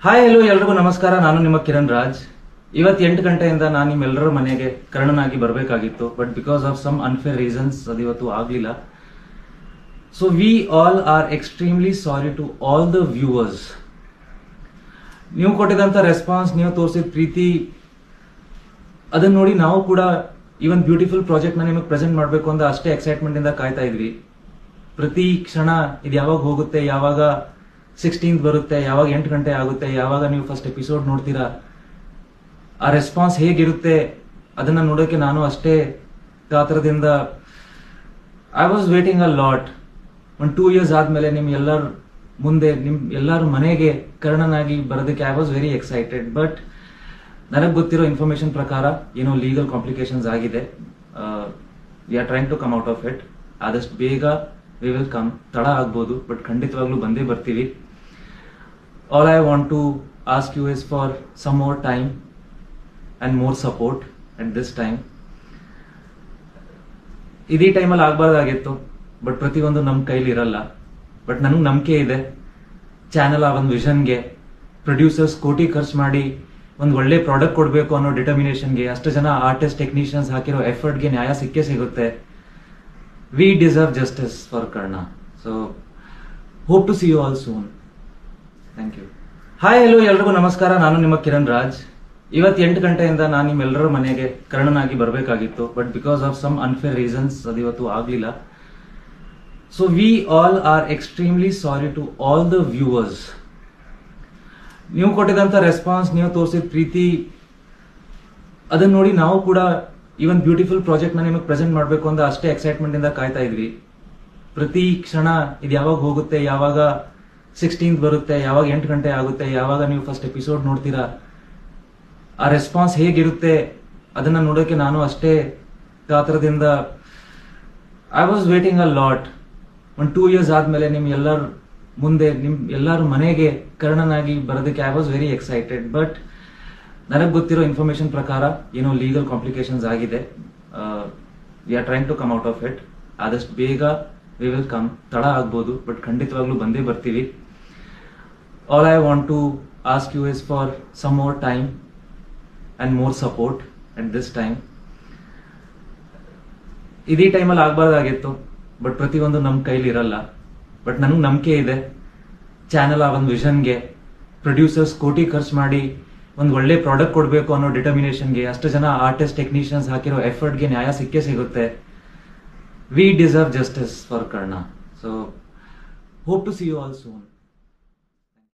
Hi hello ಎಲ್ರಿಗೂ ನಮಸ್ಕಾರ. ನಾನು ನಿಮ್ಮ ಕಿರಣ್ ರಾಜ್. ಇವತ್ತು 8 ಗಂಟೆಯಿಂದ ನಾನು ನಿಮ್ಮೆಲ್ಲರ ಮನೆಗೆ ಕರ್ಣನಾಗಿ ಬರಬೇಕಾಗಿತ್ತು, but because of some unfair reasons ಅದು ಇವತ್ತು ಆಗಲಿಲ್ಲ. So we all are extremely sorry to all the viewers. ನೀವು ಕೊಟ್ಟಿದಂಥ ರೆಸ್ಪಾನ್ಸ್, ನೀವು ತೋರಿಸಿದ ಪ್ರೀತಿ, ಅದನ್ನ ನೋಡಿ ನಾವು ಕೂಡ ಈ ಒಂದು ಬ್ಯೂಟಿಫುಲ್ ಪ್ರಾಜೆಕ್ಟ್ನ ನಿಮಗೆ ಪ್ರೆಸೆಂಟ್ ಮಾಡಬೇಕು ಅಂತ ಅಷ್ಟೇ ಎಕ್ಸೈಟ್ಮೆಂಟ್ ಇಂದ ಕಾಯ್ತಾ ಇದ್ವಿ. ಪ್ರತಿ ಕ್ಷಣ ಇದು ಯಾವಾಗ ಹೋಗುತ್ತೆ, ಯಾವಾಗ 16th ಬರುತ್ತೆ, ಯಾವಾಗ 8 ಗಂಟೆ ಆಗುತ್ತೆ, ಯಾವಾಗ ನೀವು ಫಸ್ಟ್ ಎಪಿಸೋಡ್ ನೋಡ್ತೀರಾ, ಆ ರೆಸ್ಪಾನ್ಸ್ ಹೇಗಿರುತ್ತೆ ಅದನ್ನ ನೋಡೋಕೆ ನಾನು ಅಷ್ಟೇ ಕಾತರದಿಂದ I was waiting a lot. ಒಂದು 2 years ಆದ್ಮೇಲೆ ನಿಮ್ ಎಲ್ಲರ ಮುಂದೆ, ನಿಮ್ ಎಲ್ಲರ ಮನೆಗೆ ಕರ್ಣನಾಗಿ ಬರೋದಕ್ಕೆ I was very excited. But ನನಗೆ ಗೊತ್ತಿರೋ ಇನ್ಫಾರ್ಮೇಶನ್ ಪ್ರಕಾರ ಏನೋ ಲೀಗಲ್ ಕಾಂಪ್ಲಿಕೇಶನ್ಸ್ ಆಗಿದೆ. We are trying to come out of it. ಆದಷ್ಟು ಬೇಗ ವಿ ವಿಲ್ ಕಮ್. ತಡ ಆಗ್ಬೋದು, ಬಟ್ ಖಂಡಿತವಾಗ್ಲೂ ಬಂದೇ ಬರ್ತೀವಿ. All I want to ask you is for some more time and more support at this time. ಇದೇ ಟೈಮಲ್ಲಿ ಆಗ್ಬಾರ್ದಾಗಿತ್ತು, ಬಟ್ ಪ್ರತಿಯೊಂದು ನಮ್ಮ ಕೈಲಿ ಇರಲ್ಲ. ಬಟ್ ನನಗೆ ನಂಬಿಕೆ ಇದೆ, ಚಾನೆಲ್ ಆ ಒಂದು ವಿಷನ್ಗೆ, ಪ್ರೊಡ್ಯೂಸರ್ಸ್ ಕೋಟಿ ಖರ್ಚು ಮಾಡಿ ಒಂದು ಒಳ್ಳೆ ಪ್ರಾಡಕ್ಟ್ ಕೊಡಬೇಕು ಅನ್ನೋ ಡಿಟರ್ಮಿನೇಷನ್ಗೆ, ಅಷ್ಟು ಜನ ಆರ್ಟಿಸ್ಟ್ ಟೆಕ್ನಿಷಿಯನ್ಸ್ ಹಾಕಿರೋ ಎಫರ್ಟ್ಗೆ ನ್ಯಾಯ ಸಿಕ್ಕೇ ಸಿಗುತ್ತೆ. We deserve justice for Karna. So, hope to see you all soon. Thank you. Hi hello ಎಲ್ರಿಗೂ ನಮಸ್ಕಾರ. ನಾನು ನಿಮ್ಮ ಕಿರಣ್ ರಾಜ್. ಇವತ್ತು 8 ಗಂಟೆಯಿಂದ ನಾನು ನಿಮ್ಮೆಲ್ಲರ ಮನೆಗೆ ಕರ್ಣನಾಗಿ ಬರಬೇಕಾಗಿತ್ತು, but because of some unfair reasons ಅದು ಇವತ್ತು ಆಗಲಿಲ್ಲ. So we all are extremely sorry to all the viewers. ನೀವು ಕೊಟ್ಟಿದಂಥ ರೆಸ್ಪಾನ್ಸ್, ನೀವು ತೋರಿಸಿದ ಪ್ರೀತಿ, ಅದನ್ನ ನೋಡಿ ನಾವು ಕೂಡ ಈ ಒಂದು ಬ್ಯೂಟಿಫುಲ್ ಪ್ರಾಜೆಕ್ಟ್ನ ನಿಮಗೆ ಪ್ರೆಸೆಂಟ್ ಮಾಡಬೇಕು ಅಂತ ಅಷ್ಟೇ ಎಕ್ಸೈಟ್ಮೆಂಟ್ ಇಂದ ಕಾಯ್ತಾ ಇದ್ವಿ. ಪ್ರತಿ ಕ್ಷಣ ಇದು ಯಾವಾಗ ಹೋಗುತ್ತೆ, ಯಾವಾಗ 16th ಬರುತ್ತೆ, ಯಾವಾಗ 8 ಗಂಟೆ ಆಗುತ್ತೆ, ಯಾವಾಗ ನೀವು ಫಸ್ಟ್ ಎಪಿಸೋಡ್ ನೋಡ್ತೀರಾ, ಆ ರೆಸ್ಪಾನ್ಸ್ ಹೇಗಿರುತ್ತೆ ಅದನ್ನ ನೋಡೋಕೆ ನಾನು ಅಷ್ಟೇ ಕಾತರದಿಂದ I was waiting a lot. ಒಂದು 2 years ಆದ್ಮೇಲೆ ನಿಮ್ ಎಲ್ಲರ ಮುಂದೆ, ನಿಮ್ ಎಲ್ಲರ ಮನೆಗೆ ಕರ್ಣನಾಗಿ ಬರೋದಕ್ಕೆ I was very excited. But ನನಗೆ ಗೊತ್ತಿರೋ ಇನ್ಫಾರ್ಮೇಶನ್ ಪ್ರಕಾರ ಏನೋ ಲೀಗಲ್ ಕಾಂಪ್ಲಿಕೇಶನ್ಸ್ ಆಗಿದೆ. We are trying to come out of it. ಆದಷ್ಟು ಬೇಗ ವಿ ವಿಲ್ ಕಮ್. ತಡ ಆಗ್ಬೋದು, ಬಟ್ ಖಂಡಿತವಾಗ್ಲೂ ಬಂದೇ ಬರ್ತೀವಿ. All I want to ask you is for some more time and more support at this time. ಇದೇ ಟೈಮಲ್ಲಿ ಆಗ್ಬಾರ್ದಾಗಿತ್ತು, ಬಟ್ ಪ್ರತಿಯೊಂದು ನಮ್ಮ ಕೈಲಿ ಇರಲ್ಲ. ಬಟ್ ನನಗೆ ನಂಬಿಕೆ ಇದೆ, ಚಾನೆಲ್ ಆ ಒಂದು ವಿಷನ್ಗೆ, ಪ್ರೊಡ್ಯೂಸರ್ಸ್ ಕೋಟಿ ಖರ್ಚು ಮಾಡಿ ಒಂದು ಒಳ್ಳೆ ಪ್ರಾಡಕ್ಟ್ ಕೊಡಬೇಕು ಅನ್ನೋ ಡಿಟರ್ಮಿನೇಷನ್ಗೆ, ಅಷ್ಟು ಜನ ಆರ್ಟಿಸ್ಟ್ ಟೆಕ್ನಿಷಿಯನ್ಸ್ ಹಾಕಿರೋ ಎಫರ್ಟ್ಗೆ ನ್ಯಾಯ ಸಿಕ್ಕೇ ಸಿಗುತ್ತೆ. We deserve justice for Karna. So hope to see you all soon.